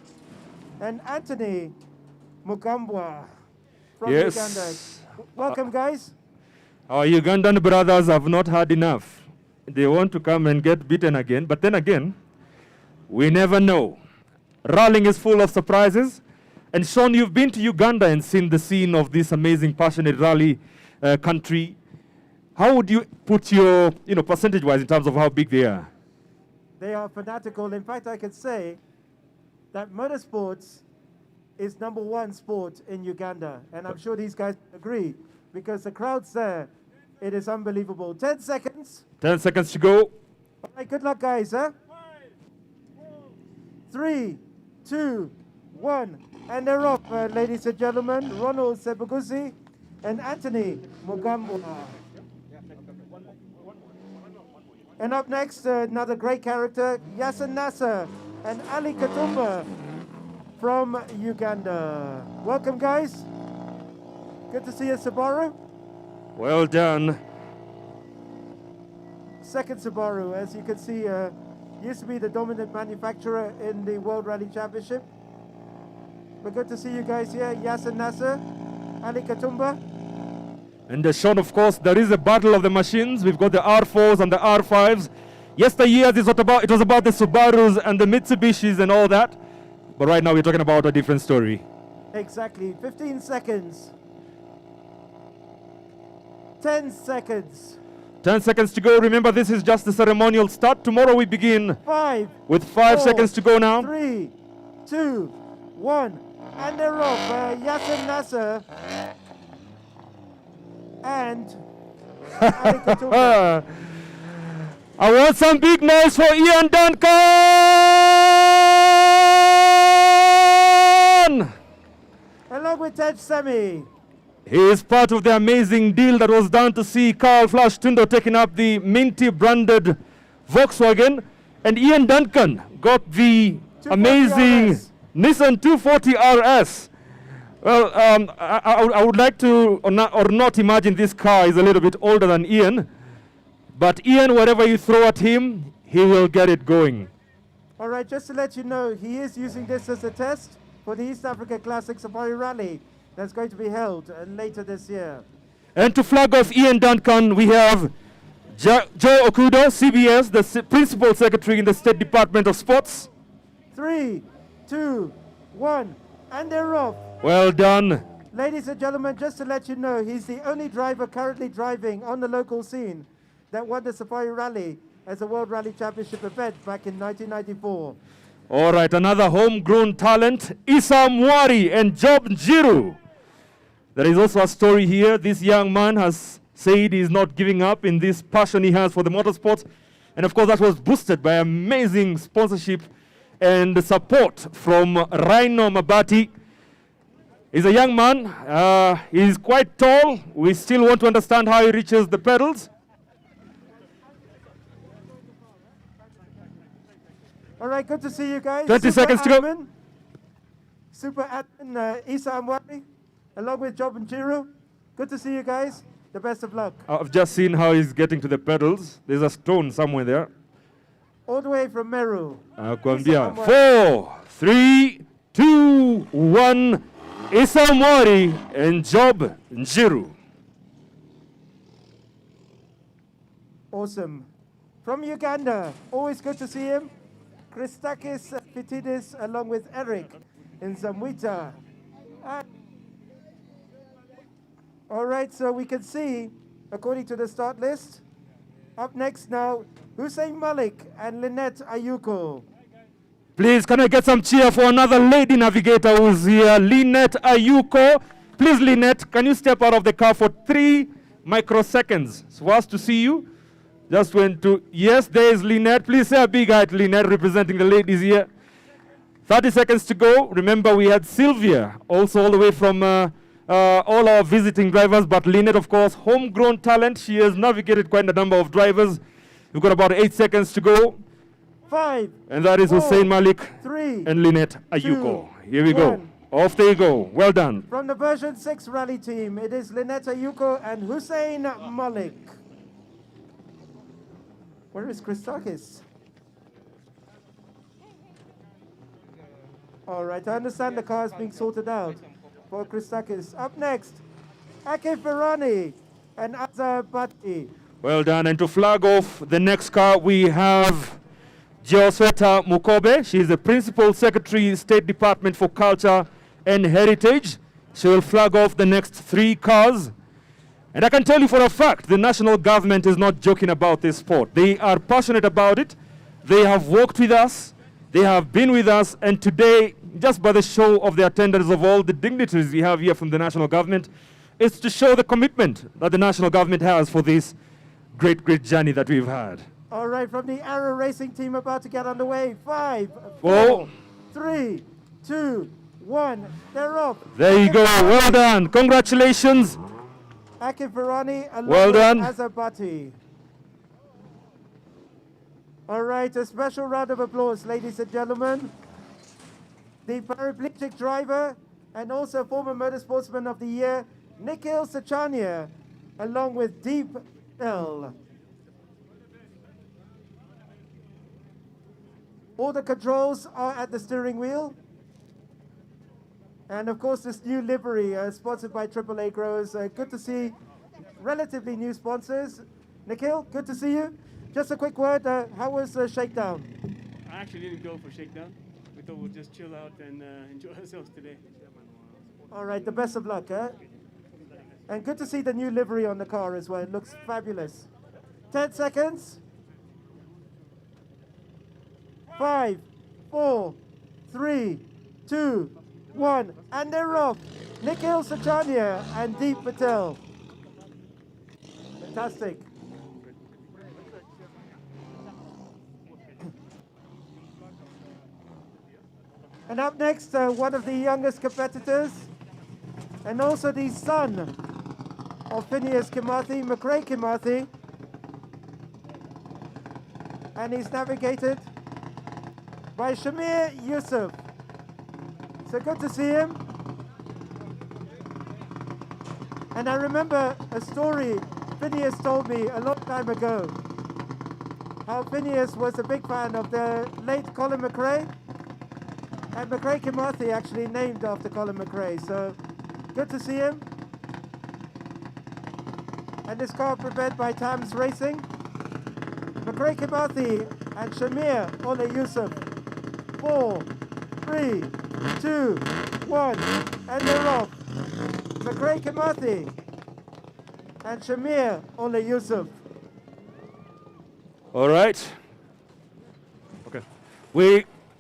and Anthony Mugambwa from Uganda. Welcome, guys. Our Ugandan brothers have not had enough. They want to come and get beaten again. But then again, we never know. Rallying is full of surprises. And Sean, you've been to Uganda and seen the scene of this amazing, passionate rally country. How would you put your, percentage-wise in terms of how big they are? They are fanatical. In fact, I can say that motorsports is #1 sport in Uganda. And I'm sure these guys agree because the crowd's there. It is unbelievable. 10 seconds. 10 seconds to go. All right, good luck, guys. 3, 2, 1. And they're off, ladies and gentlemen. Ronald Sebugusi and Anthony Mugambwa. And up next, another great character, Yasin Nasser and Ali Katumba from Uganda. Welcome, guys. Good to see you, Sabaru. Well done. Second Subaru, as you can see, used to be the dominant manufacturer in the World Rally Championship. But good to see you guys here. Yasser Nasser, Ali Katumba. And Sean, of course, there is a battle of the machines. We've got the R4s and the R5s. Yesteryear, it was about the Subarus and the Mitsubishis and all that. But right now, we're talking about a different story. Exactly. 15 seconds. 10 seconds. 10 seconds to go. Remember, this is just the ceremonial start. Tomorrow we begin 5. with 5 seconds to go now. 3, 2, 1. And they're off. Yasser Nasser and Ali Katumba. I want some big noise for Ian Duncan! Along with Tej Semi. He is part of the amazing deal that was done to see Carl Flash Tundo taking up the Minty branded Volkswagen, and Ian Duncan got the amazing RS. Nissan 240 RS. Well, I would like to or not imagine this car is a little bit older than Ian, but Ian, whatever you throw at him, he will get it going. All right, just to let you know, he is using this as a test for the East Africa Classic Safari Rally that's going to be held later this year. And to flag off Ian Duncan, we have Joe Okudo, CBS, the Principal Secretary in the State Department of Sports. 3, 2, 1, and they're off. Well done. Ladies and gentlemen, just to let you know, he's the only driver currently driving on the local scene that won the Safari Rally as a World Rally Championship event back in 1994. All right, another homegrown talent, Issa Mwari and Job Njiru. There is also a story here. This young man has said he's not giving up in this passion he has for the motorsport. And of course, that was boosted by amazing sponsorship and support from Rhino Mabati. He's a young man. He's quite tall. We still want to understand how he reaches the pedals. All right, good to see you guys. 20 seconds to go. Super admin Issa Mwari, along with Job Njiru. Good to see you guys. The best of luck. I've just seen how he's getting to the pedals. There's a stone somewhere there. All the way from Meru. Kuambia. 4, 3, 2, 1. Issa Mwari and Job Njiru. Awesome. From Uganda, always good to see him. Christakis Fitidis along with Eric in Zamwita. All right, so we can see, according to the start list, up next now, Hussein Malik and Lynette Ayuko. Please, can I get some cheer for another lady navigator who's here, Lynette Ayuko. Please, Lynette, can you step out of the car for 3 microseconds for us to see you? Just went to, yes, there is Lynette. Please say a big hi to Lynette representing the ladies here. 30 seconds to go. Remember, we had Sylvia, also all the way from all our visiting drivers, but Lynette, of course, homegrown talent. She has navigated quite a number of drivers. We've got about 8 seconds to go. 5. And that is 4, Hussein Malik 3, and Lynette Ayuko. 2, Here we go. 1. Off they go. Well done. From the version 6 rally team, it is Lynette Ayuko and Hussein Malik. Where is Christakis? All right, I understand the car is being sorted out for Christakis. Up next, Ake Ferrani and Azar Bhatti. Well done. And to flag off the next car, we have Josweta Mukobe. She is the Principal Secretary, State Department for Culture and Heritage. She will flag off the next 3 cars. And I can tell you for a fact, the national government is not joking about this sport. They are passionate about it. They have worked with us. They have been with us. And today, just by the show of the attendance of all the dignitaries we have here from the national government, it's to show the commitment that the national government has for this great, great journey that we've had. All right, from the Arrow Racing team about to get underway. 5, 4, Whoa. 3, 2, 1. They're off. There you go. Well done. Congratulations. Ake Ferrani along Well with done. Azar Bhatti. All right, a special round of applause, ladies and gentlemen. The paraplegic driver and also former motorsportsman of the year, Nikhil Sachania, along with Deep L. All the controls are at the steering wheel. And of course, this new livery sponsored by AAA Growers. Good to see relatively new sponsors. Nikhil, good to see you. Just a quick word, how was Shakedown? I actually didn't go for Shakedown. We thought we'd just chill out and enjoy ourselves today. All right, the best of luck. And good to see the new livery on the car as well. It looks fabulous. 10 seconds. 5, 4, 3, 2, 1. And they're off. Nikhil Sachania and Deep Patel. Fantastic. And up next, one of the youngest competitors, and also the son of Phineas Kimathi, McRae Kimathi. And he's navigated by Shamir Yusuf. So good to see him. And I remember a story Phineas told me a long time ago, how Phineas was a big fan of the late Colin McRae. And McRae Kimathi actually named after Colin McRae, so good to see him. And this car prepared by Tams Racing. McRae Kimathi and Shamir Ole Yusuf. 4, 3, 2, 1, and they're off. McRae Kimathi and Shamir Ole Yusuf. All right. Okay.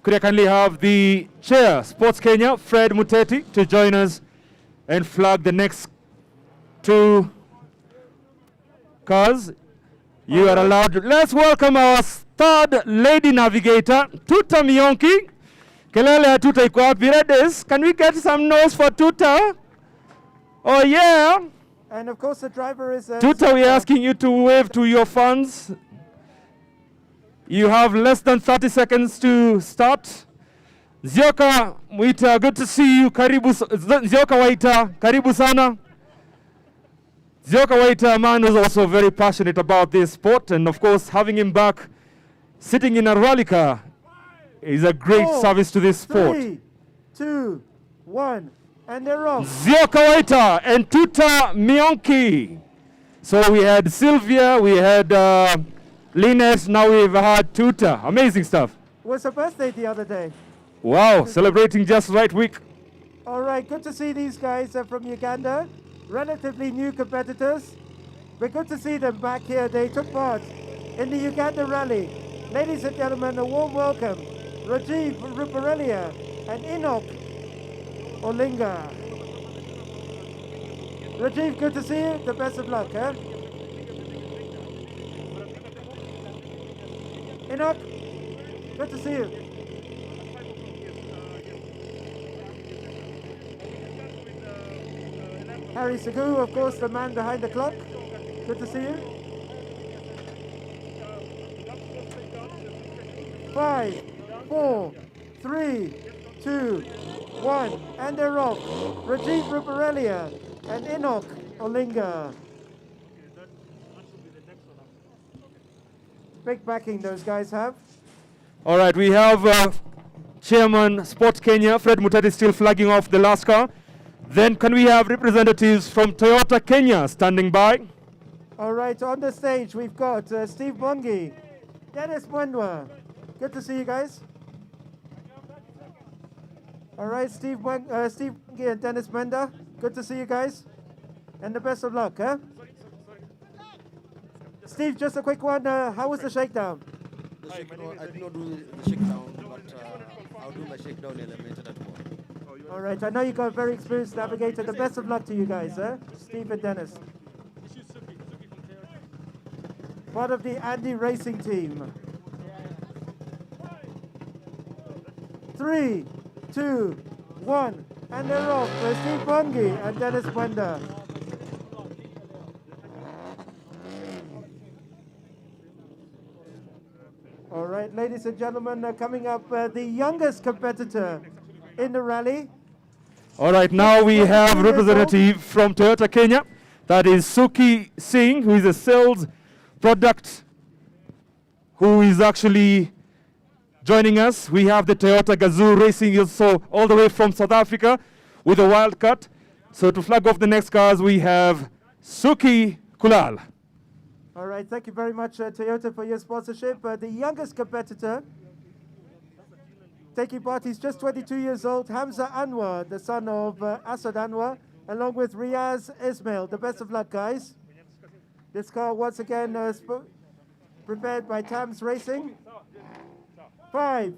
Could I kindly have the chair, Sports Kenya, Fred Muteti, to join us and flag the next two cars. You are allowed. Let's welcome our third lady navigator, Tuta Mionki. Kelele Tuta iko wapi? Ladies, can we get some noise for Tuta? Oh yeah. And of course the driver is... Tuta, we're asking you to wave to your fans. You have less than 30 seconds to start. Zioka Waita, good to see you. Karibu, Zioka Waita, karibu sana. Zioka Waita, a man who's also very passionate about this sport, and of course having him back sitting in a rally car is a great service to this sport. 3, 2, 1, and they're off. Zioka Waita and Tuta Mionki. So we had Sylvia, we had Linus, now we've had Tuta. Amazing stuff. It was her birthday the other day. Wow, celebrating just right week. All right, good to see these guys from Uganda. Relatively new competitors. But good to see them back here. They took part in the Uganda Rally. Ladies and gentlemen, a warm welcome. Rajiv Ruparelia and Enoch Olinga. Rajiv, good to see you. The best of luck, huh? Enoch, good to see you. Harry Sagu, of course, the man behind the clock. Good to see you. 5, 4, 3, 2, 1, and they're off. Rajiv Ruparelia and Enoch Olinga. Big backing those guys have. All right, we have Chairman Sports Kenya, Fred Mutati, still flagging off the last car. Then can we have representatives from Toyota Kenya standing by? All right, on the stage we've got Steve Mwangi, Dennis Mwendwa. Good to see you guys. All right, Steve Mwangi and Dennis Mwenda. Good to see you guys. And the best of luck, huh? Steve, just a quick one. How was the shakedown? I did not do the shakedown, but I'll do my shakedown element at work. All right, I know you got a very experienced navigator. The best of luck to you guys, Steve and Dennis. Part of the Andy Racing team. 3, 2, 1, and they're off. Steve Mwangi and Dennis Mwenda. All right, ladies and gentlemen, coming up, the youngest competitor in the rally. All right, now we have representative from Toyota Kenya, That is Suki Singh, who is a sales product, who is actually joining us. We have the Toyota Gazoo Racing also all the way from South Africa with a wildcat. So to flag off the next cars, we have Suki Kulal. All right, thank you very much, Toyota, for your sponsorship. The youngest competitor taking part, he's just 22 years old, Hamza Anwar, the son of Asad Anwar, along with Riaz Ismail. The best of luck, guys. This car, once again, prepared by Tams Racing. 5,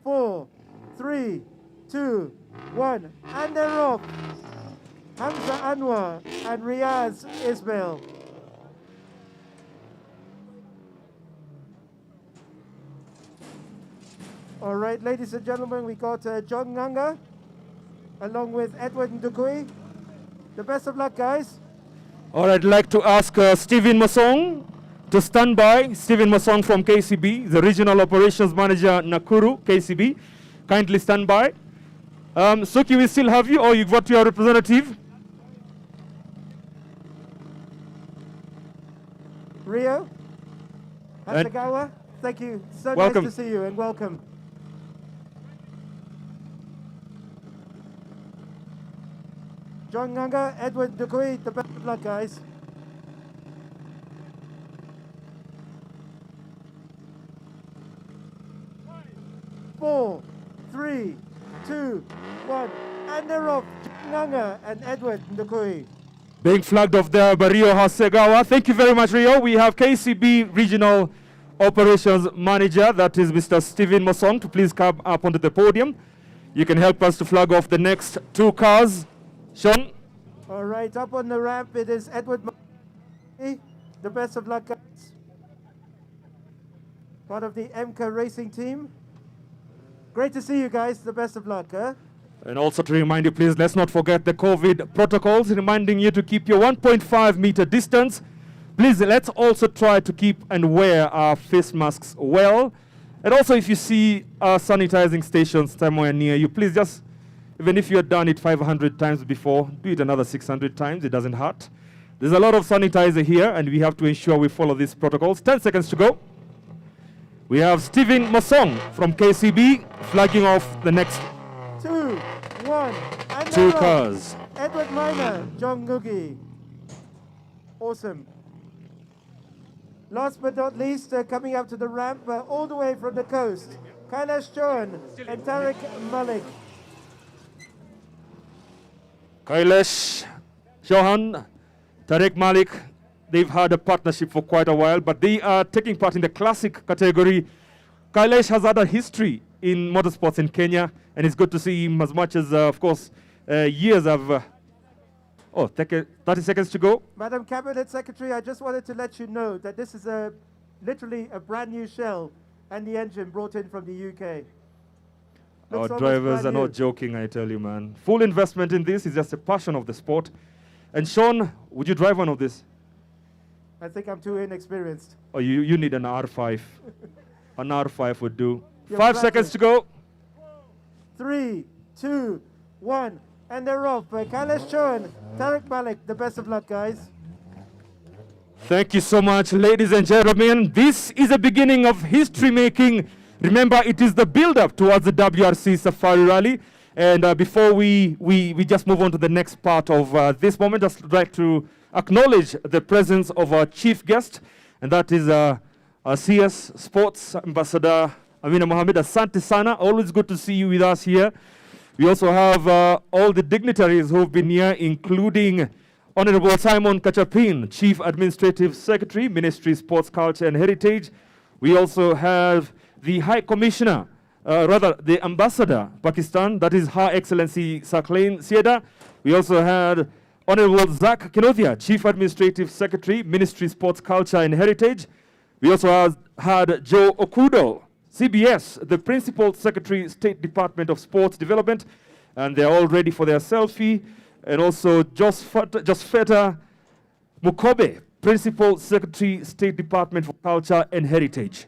4, 3, 2, 1, and they're off. Hamza Anwar and Riaz Ismail. All right, ladies and gentlemen, we got John Nganga along with Edward Ndukui. The best of luck, guys. All right, I'd like to ask Stephen Masong to stand by. Stephen Masong from KCB, the Regional Operations Manager, Nakuru, KCB. Kindly stand by. Suki, we still have you, or you've got your representative? Rio Hasagawa, thank you. So welcome. nice to see you, and welcome. John Nganga, Edward Ndukui, the best of luck, guys. Four, 3, 2, 1, and they're off. John Nganga and Edward Ndukui. Being flagged off there by Rio Hasegawa. Thank you very much, Rio. We have KCB Regional Operations Manager, that is Mr. Stephen Mosong, to please come up onto the podium. You can help us to flag off the next two cars. Sean? All right, up on the ramp, it is Edward. The best of luck, guys. Part of the MCA racing team. Great to see you guys. The best of luck, huh? And also to remind you, please, let's not forget the COVID protocols, reminding you to keep your 1.5 meter distance. Please, let's also try to keep and wear our face masks well. And also, if you see our sanitizing stations somewhere near you, please just, even if you have done it 500 times before, do it another 600 times. It doesn't hurt. There's a lot of sanitizer here, and we have to ensure we follow these protocols. 10 seconds to go. We have Stephen Mosong from KCB flagging off the next 2, 1, and two cars. Edward Minor, John Ngugi. Awesome. Last but not least, coming up to the ramp, all the way from the coast, Kailash Chauhan and Tariq Malik. Kailash Chauhan, Tariq Malik, they've had a partnership for quite a while, but they are taking part in the classic category. Kailash has had a history in motorsports in Kenya, and it's good to see him as much as, of course, years of... 30 seconds to go. Madam Cabinet Secretary, I just wanted to let you know that this is literally a brand new shell and the engine brought in from the UK. Our drivers are not joking, I tell you, man. Full investment in this is just a passion of the sport. And Sean, would you drive one of this? I think I'm too inexperienced. Oh, you need an R5. An R5 would do. You're 5 seconds to go. 3, 2, 1, and they're off. Kailash Chauhan, Tariq Malik, the best of luck, guys. Thank you so much, ladies and gentlemen. This is a beginning of history making. Remember, it is the build-up towards the WRC Safari Rally. And before we just move on to the next part of this moment, just like to acknowledge the presence of our chief guest, and that is our CS Sports Ambassador Amina Mohamed. Asante sana. Always good to see you with us here. We also have all the dignitaries who've been here, including Honorable Simon Kachapin, Chief Administrative Secretary, Ministry Sports, Culture and Heritage. We also have the High Commissioner, the Ambassador, Pakistan, that is Her Excellency Sakleen Sieda. We also had Honorable Zach Kinothia, Chief Administrative Secretary, Ministry Sports, Culture and Heritage. We also had Joe Okudo, CBS, the Principal Secretary, State Department of Sports Development, and they're all ready for their selfie. And also Josfeta Mukobe, Principal Secretary, State Department for Culture and Heritage.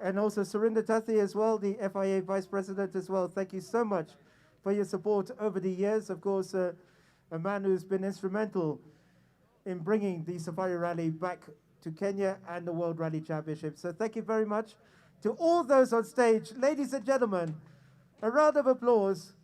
And also Surinder Tathi as well, the FIA Vice President as well. Thank you so much for your support over the years. Of course, a man who's been instrumental in bringing the Safari Rally back to Kenya and the World Rally Championship. So thank you very much to all those on stage. Ladies and gentlemen, a round of applause.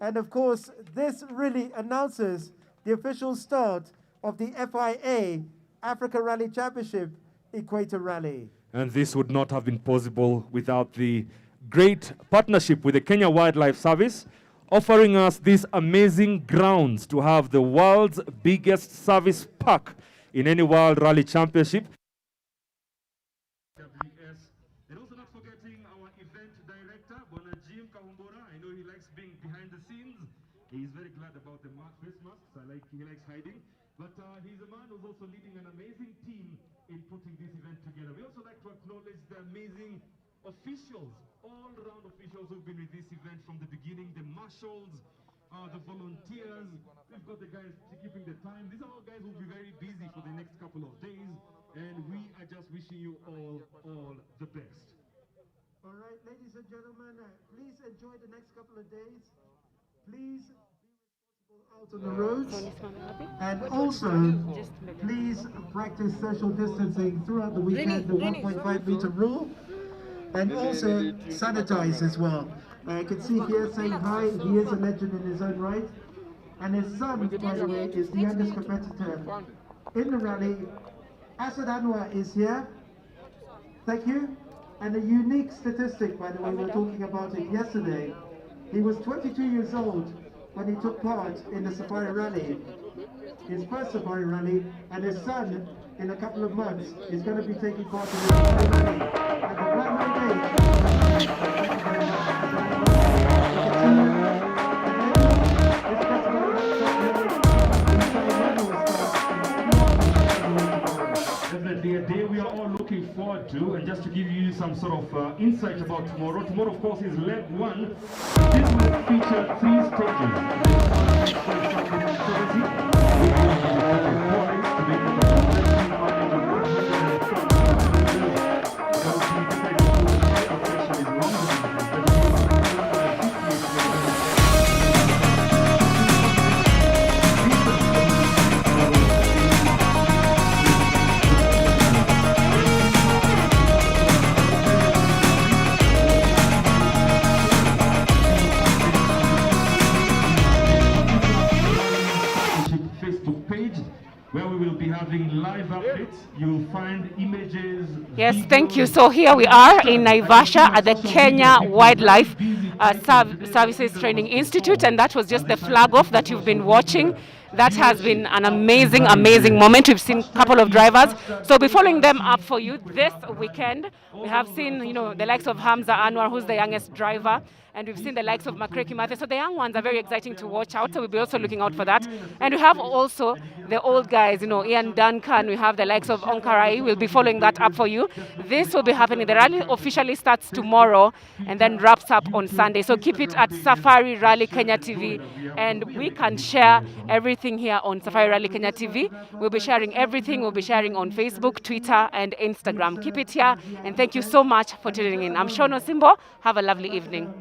And of course, this really announces the official start of the FIA Africa Rally Championship Equator Rally. And this would not have been possible without the great partnership with the Kenya Wildlife Service, offering us these amazing grounds to have the world's biggest service park in any World Rally Championship. KWS. And also not forgetting our event director, Jim Kahumbora. I know he likes being behind the scenes. He's very glad about the face masks. He likes hiding. But he's a man who's also leading an amazing team in putting this event together. We also like to acknowledge the amazing officials, all-round officials who've been with this event from the beginning, the marshals, the volunteers. We've got the guys keeping the time. These are all guys who'll be very busy for the next couple of days, and we are just wishing you all the best. All right, ladies and gentlemen, please enjoy the next couple of days. Please be responsible out on the roads, and also please practice social distancing throughout the weekend, the 1.5 meter rule, and also sanitize as well. I can see here saying hi, he is a legend in his own right, and his son, by the way, is the youngest competitor in the rally. Asad Anwar is here, thank you. And a unique statistic, by the way, we were talking about it yesterday. He was 22 years old when he took part in the Safari Rally, his first Safari Rally, and his son, in a couple of months, is going to be taking part in the Safari Rally. At the primary age, thank you very Definitely a day we are all looking forward to, and just to give you some sort of insight about tomorrow. Tomorrow, of course, is leg one. This will feature 3 stages. Where we will be having live updates. You will find images. Yes, thank you. So here we are in Naivasha at the Kenya Wildlife Services Training Institute, and that was just the flag off that you've been watching. That has been an amazing, amazing moment. We've seen a couple of drivers. So we'll be following them up for you this weekend. We have seen, you know, the likes of Hamza Anwar, who's the youngest driver, and we've seen the likes of Makreki Mathe. So the young ones are very exciting to watch out. So we'll be also looking out for that. And we have also the old guys, you know, Ian Duncan. We have the likes of Onkarai. We'll be following that up for you. This will be happening. The rally officially starts tomorrow and then wraps up on Sunday. So keep it at Safari Rally Kenya TV, and we can share everything here on Safari Rally Kenya TV. We'll be sharing everything. We'll be sharing on Facebook, Twitter, and Instagram. Keep it here, and thank you so much for tuning in. I'm Shono Simbo. Have a lovely evening.